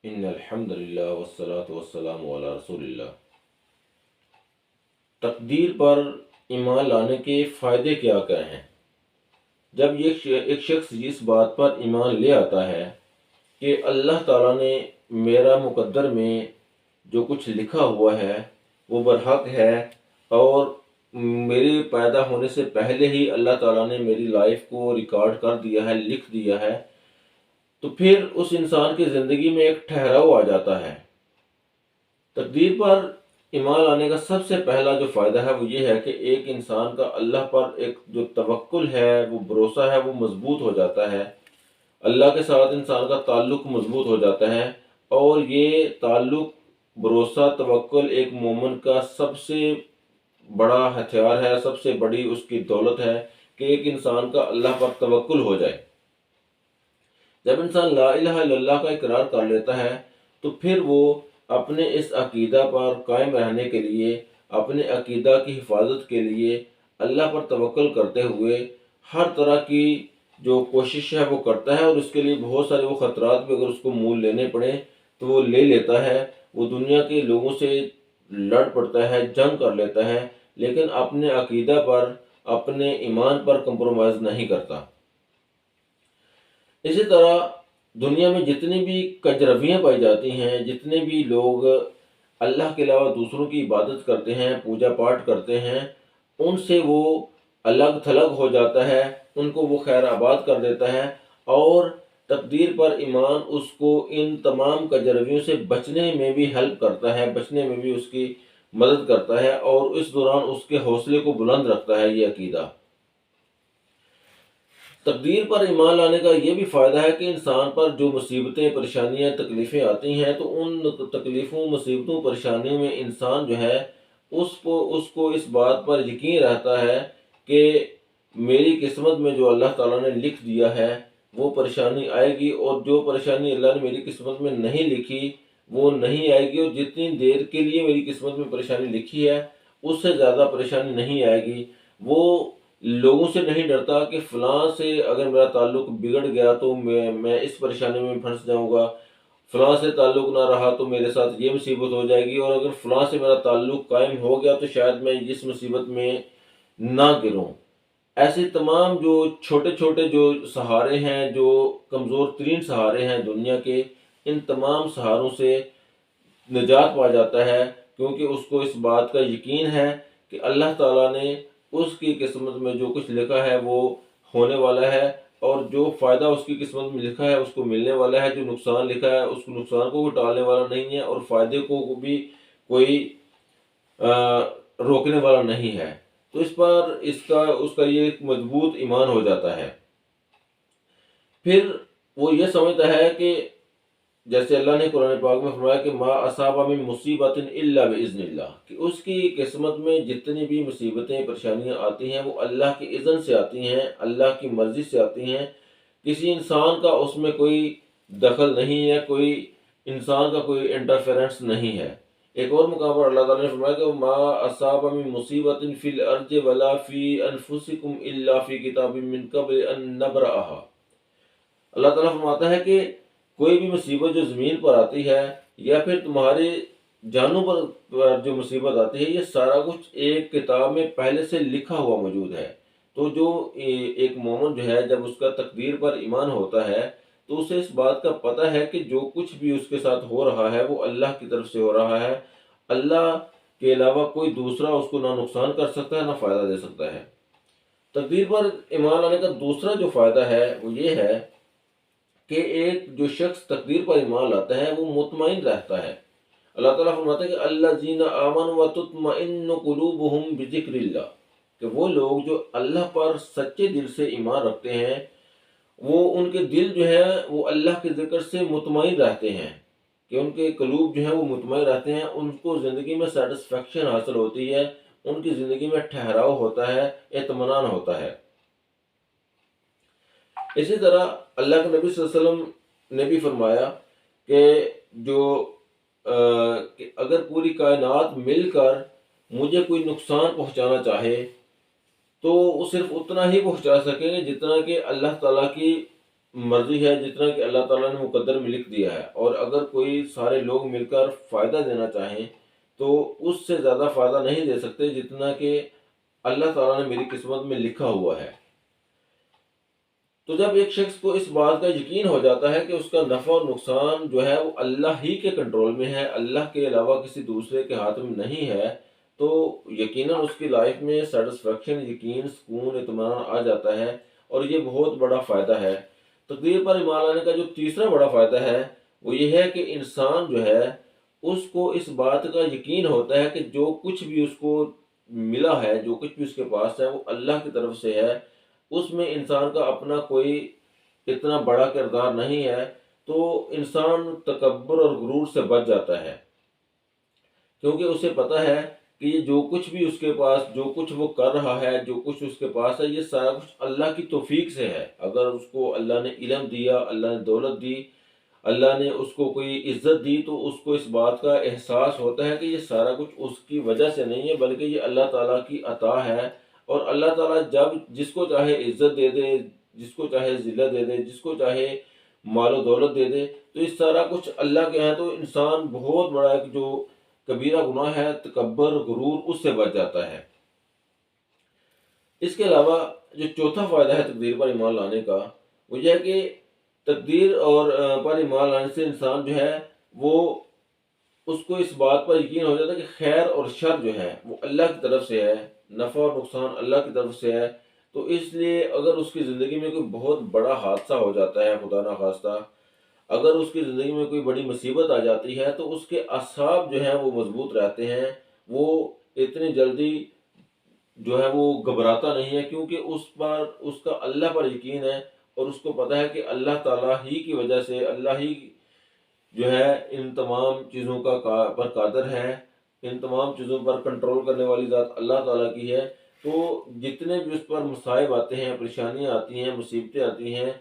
ان الحمد للہ والصلاۃ والسلام علی رسول اللہ۔ تقدیر پر ایمان لانے کے فائدے کیا کیا ہیں؟ جب ایک شخص اس بات پر ایمان لے آتا ہے کہ اللہ تعالیٰ نے میرا مقدر میں جو کچھ لکھا ہوا ہے وہ برحق ہے، اور میرے پیدا ہونے سے پہلے ہی اللہ تعالیٰ نے میری لائف کو ریکارڈ کر دیا ہے، لکھ دیا ہے، تو پھر اس انسان کی زندگی میں ایک ٹھہراؤ آ جاتا ہے۔ تقدیر پر ایمان لانے کا سب سے پہلا جو فائدہ ہے وہ یہ ہے کہ ایک انسان کا اللہ پر ایک جو توکل ہے، وہ بھروسہ ہے، وہ مضبوط ہو جاتا ہے۔ اللہ کے ساتھ انسان کا تعلق مضبوط ہو جاتا ہے، اور یہ تعلق، بھروسہ، توکل ایک مومن کا سب سے بڑا ہتھیار ہے، سب سے بڑی اس کی دولت ہے کہ ایک انسان کا اللہ پر توکل ہو جائے۔ جب انسان لا الہ الا اللہ کا اقرار کر لیتا ہے تو پھر وہ اپنے اس عقیدہ پر قائم رہنے کے لیے، اپنے عقیدہ کی حفاظت کے لیے اللہ پر توکل کرتے ہوئے ہر طرح کی جو کوشش ہے وہ کرتا ہے، اور اس کے لیے بہت سارے وہ خطرات بھی اگر اس کو مول لینے پڑے تو وہ لے لیتا ہے۔ وہ دنیا کے لوگوں سے لڑ پڑتا ہے، جنگ کر لیتا ہے، لیکن اپنے عقیدہ پر، اپنے ایمان پر کمپرومائز نہیں کرتا۔ اسی طرح دنیا میں جتنی بھی کجرویاں پائی جاتی ہیں، جتنے بھی لوگ اللہ کے علاوہ دوسروں کی عبادت کرتے ہیں، پوجا پاٹ کرتے ہیں، ان سے وہ الگ تھلگ ہو جاتا ہے، ان کو وہ خیر آباد کر دیتا ہے، اور تقدیر پر ایمان اس کو ان تمام کجرویوں سے بچنے میں بھی ہیلپ کرتا ہے، بچنے میں بھی اس کی مدد کرتا ہے، اور اس دوران اس کے حوصلے کو بلند رکھتا ہے یہ عقیدہ۔ تقدیر پر ایمان لانے کا یہ بھی فائدہ ہے کہ انسان پر جو مصیبتیں، پریشانیاں، تکلیفیں آتی ہیں تو ان تکلیفوں، مصیبتوں، پریشانیوں میں انسان جو ہے اس کو اس بات پر یقین رہتا ہے کہ میری قسمت میں جو اللہ تعالیٰ نے لکھ دیا ہے وہ پریشانی آئے گی، اور جو پریشانی اللہ نے میری قسمت میں نہیں لکھی وہ نہیں آئے گی، اور جتنی دیر کے لیے میری قسمت میں پریشانی لکھی ہے اس سے زیادہ پریشانی نہیں آئے گی۔ وہ لوگوں سے نہیں ڈرتا کہ فلاں سے اگر میرا تعلق بگڑ گیا تو میں اس پریشانی میں پھنس جاؤں گا، فلاں سے تعلق نہ رہا تو میرے ساتھ یہ مصیبت ہو جائے گی، اور اگر فلاں سے میرا تعلق قائم ہو گیا تو شاید میں اس مصیبت میں نہ گروں۔ ایسے تمام جو چھوٹے چھوٹے جو سہارے ہیں، جو کمزور ترین سہارے ہیں دنیا کے، ان تمام سہاروں سے نجات پا جاتا ہے، کیونکہ اس کو اس بات کا یقین ہے کہ اللہ تعالیٰ نے اس کی قسمت میں جو کچھ لکھا ہے وہ ہونے والا ہے، اور جو فائدہ اس کی قسمت میں لکھا ہے اس کو ملنے والا ہے، جو نقصان لکھا ہے اس کو نقصان کو بھی ٹالنے والا نہیں ہے، اور فائدے کو بھی کوئی روکنے والا نہیں ہے۔ تو اس پر اس کا یہ ایک مضبوط ایمان ہو جاتا ہے۔ پھر وہ یہ سمجھتا ہے کہ جیسے اللہ نے قرآن پاک میں فرمایا کہ ما اصاب من مصیبت الا باذن اللہ، کہ اس کی قسمت میں جتنی بھی مصیبتیں، پریشانیاں آتی ہیں وہ اللہ کی اذن سے آتی ہیں، اللہ کی مرضی سے آتی ہیں، کسی انسان کا اس میں کوئی دخل نہیں ہے، کوئی انسان کا کوئی انٹرفیرنس نہیں ہے۔ ایک اور مقام پر اللہ تعالیٰ نے فرمایا کہ ما اصاب من مصیبت فی الارض ولا فی انفسکم الا فی کتاب من قبل ان نبرأها۔ اللہ تعالیٰ فرماتا ہے کہ کوئی بھی مصیبت جو زمین پر آتی ہے یا پھر تمہارے جانوں پر جو مصیبت آتی ہے، یہ سارا کچھ ایک کتاب میں پہلے سے لکھا ہوا موجود ہے۔ تو جو ایک مومن جو ہے جب اس کا تقدیر پر ایمان ہوتا ہے تو اسے اس بات کا پتہ ہے کہ جو کچھ بھی اس کے ساتھ ہو رہا ہے وہ اللہ کی طرف سے ہو رہا ہے، اللہ کے علاوہ کوئی دوسرا اس کو نہ نقصان کر سکتا ہے نہ فائدہ دے سکتا ہے۔ تقدیر پر ایمان لانے کا دوسرا جو فائدہ ہے وہ یہ ہے کہ ایک جو شخص تقدیر پر ایمان لاتا ہے وہ مطمئن رہتا ہے۔ اللہ تعالیٰ فرماتا ہے کہ الذین آمنوا وتطمئن قلوبہم بذکر اللہ، کہ وہ لوگ جو اللہ پر سچے دل سے ایمان رکھتے ہیں، وہ ان کے دل جو ہے وہ اللہ کے ذکر سے مطمئن رہتے ہیں، کہ ان کے قلوب جو ہیں وہ مطمئن رہتے ہیں، ان کو زندگی میں سیٹسفیکشن حاصل ہوتی ہے، ان کی زندگی میں ٹھہراؤ ہوتا ہے، اطمینان ہوتا ہے۔ اسی طرح اللہ کے نبی صلی اللہ علیہ وسلم نے بھی فرمایا کہ کہ اگر پوری کائنات مل کر مجھے کوئی نقصان پہنچانا چاہے تو وہ صرف اتنا ہی پہنچا سکیں گے جتنا کہ اللہ تعالیٰ کی مرضی ہے، جتنا کہ اللہ تعالیٰ نے مقدر میں لکھ دیا ہے، اور اگر کوئی سارے لوگ مل کر فائدہ دینا چاہیں تو اس سے زیادہ فائدہ نہیں دے سکتے جتنا کہ اللہ تعالیٰ نے میری قسمت میں لکھا ہوا ہے۔ تو جب ایک شخص کو اس بات کا یقین ہو جاتا ہے کہ اس کا نفع اور نقصان جو ہے وہ اللہ ہی کے کنٹرول میں ہے، اللہ کے علاوہ کسی دوسرے کے ہاتھ میں نہیں ہے، تو یقیناً اس کی لائف میں سیٹسفیکشن، یقین، سکون، اطمینان آ جاتا ہے، اور یہ بہت بڑا فائدہ ہے۔ تقدیر پر ایمان لانے کا جو تیسرا بڑا فائدہ ہے وہ یہ ہے کہ انسان جو ہے اس کو اس بات کا یقین ہوتا ہے کہ جو کچھ بھی اس کو ملا ہے، جو کچھ بھی اس کے پاس ہے، وہ اللہ کی طرف سے ہے، اس میں انسان کا اپنا کوئی اتنا بڑا کردار نہیں ہے، تو انسان تکبر اور غرور سے بچ جاتا ہے، کیونکہ اسے پتہ ہے کہ یہ جو کچھ بھی اس کے پاس، جو کچھ وہ کر رہا ہے، جو کچھ اس کے پاس ہے، یہ سارا کچھ اللہ کی توفیق سے ہے۔ اگر اس کو اللہ نے علم دیا، اللہ نے دولت دی، اللہ نے اس کو کوئی عزت دی، تو اس کو اس بات کا احساس ہوتا ہے کہ یہ سارا کچھ اس کی وجہ سے نہیں ہے، بلکہ یہ اللہ تعالیٰ کی عطا ہے، اور اللہ تعالیٰ جب جس کو چاہے عزت دے دے، جس کو چاہے ذلت دے دے، جس کو چاہے مال و دولت دے دے، تو یہ سارا کچھ اللہ کے ہیں۔ تو انسان بہت بڑا ایک جو کبیرہ گناہ ہے، تکبر، غرور، اس سے بچ جاتا ہے۔ اس کے علاوہ جو چوتھا فائدہ ہے تقدیر پر ایمان لانے کا، وہ یہ ہے کہ تقدیر اور پر ایمان لانے سے انسان جو ہے وہ اس کو اس بات پر یقین ہو جاتا ہے کہ خیر اور شر جو ہے وہ اللہ کی طرف سے ہے، نفع اور نقصان اللہ کی طرف سے ہے۔ تو اس لیے اگر اس کی زندگی میں کوئی بہت بڑا حادثہ ہو جاتا ہے، خدا نخواستہ اگر اس کی زندگی میں کوئی بڑی مصیبت آ جاتی ہے، تو اس کے اعصاب جو ہیں وہ مضبوط رہتے ہیں، وہ اتنی جلدی جو ہے وہ گھبراتا نہیں ہے، کیونکہ اس کا اللہ پر یقین ہے، اور اس کو پتہ ہے کہ اللہ تعالیٰ ہی کی وجہ سے، اللہ ہی جو ہے ان تمام چیزوں پر قادر ہے، ان تمام چیزوں پر کنٹرول کرنے والی ذات اللہ تعالیٰ کی ہے۔ تو جتنے بھی اس پر مصائب آتے ہیں، پریشانیاں آتی ہیں، مصیبتیں آتی ہیں،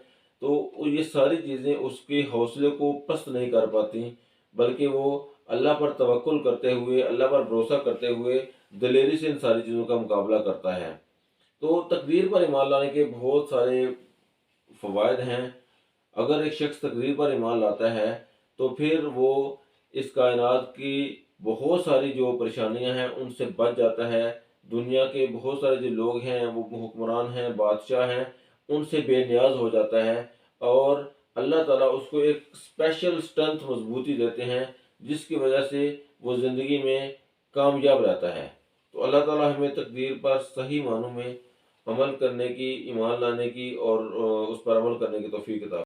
تو یہ ساری چیزیں اس کے حوصلے کو پست نہیں کر پاتی، بلکہ وہ اللہ پر توکل کرتے ہوئے، اللہ پر بھروسہ کرتے ہوئے دلیری سے ان ساری چیزوں کا مقابلہ کرتا ہے۔ تو تقدیر پر ایمان لانے کے بہت سارے فوائد ہیں۔ اگر ایک شخص تقدیر پر ایمان لاتا ہے تو پھر وہ اس کائنات کی بہت ساری جو پریشانیاں ہیں ان سے بچ جاتا ہے، دنیا کے بہت سارے جو لوگ ہیں، وہ حکمران ہیں، بادشاہ ہیں، ان سے بے نیاز ہو جاتا ہے، اور اللہ تعالیٰ اس کو ایک اسپیشل اسٹرنتھ، مضبوطی دیتے ہیں، جس کی وجہ سے وہ زندگی میں کامیاب رہتا ہے۔ تو اللہ تعالیٰ ہمیں تقدیر پر صحیح معنوں میں عمل کرنے کی، ایمان لانے کی، اور اس پر عمل کرنے کی توفیق عطا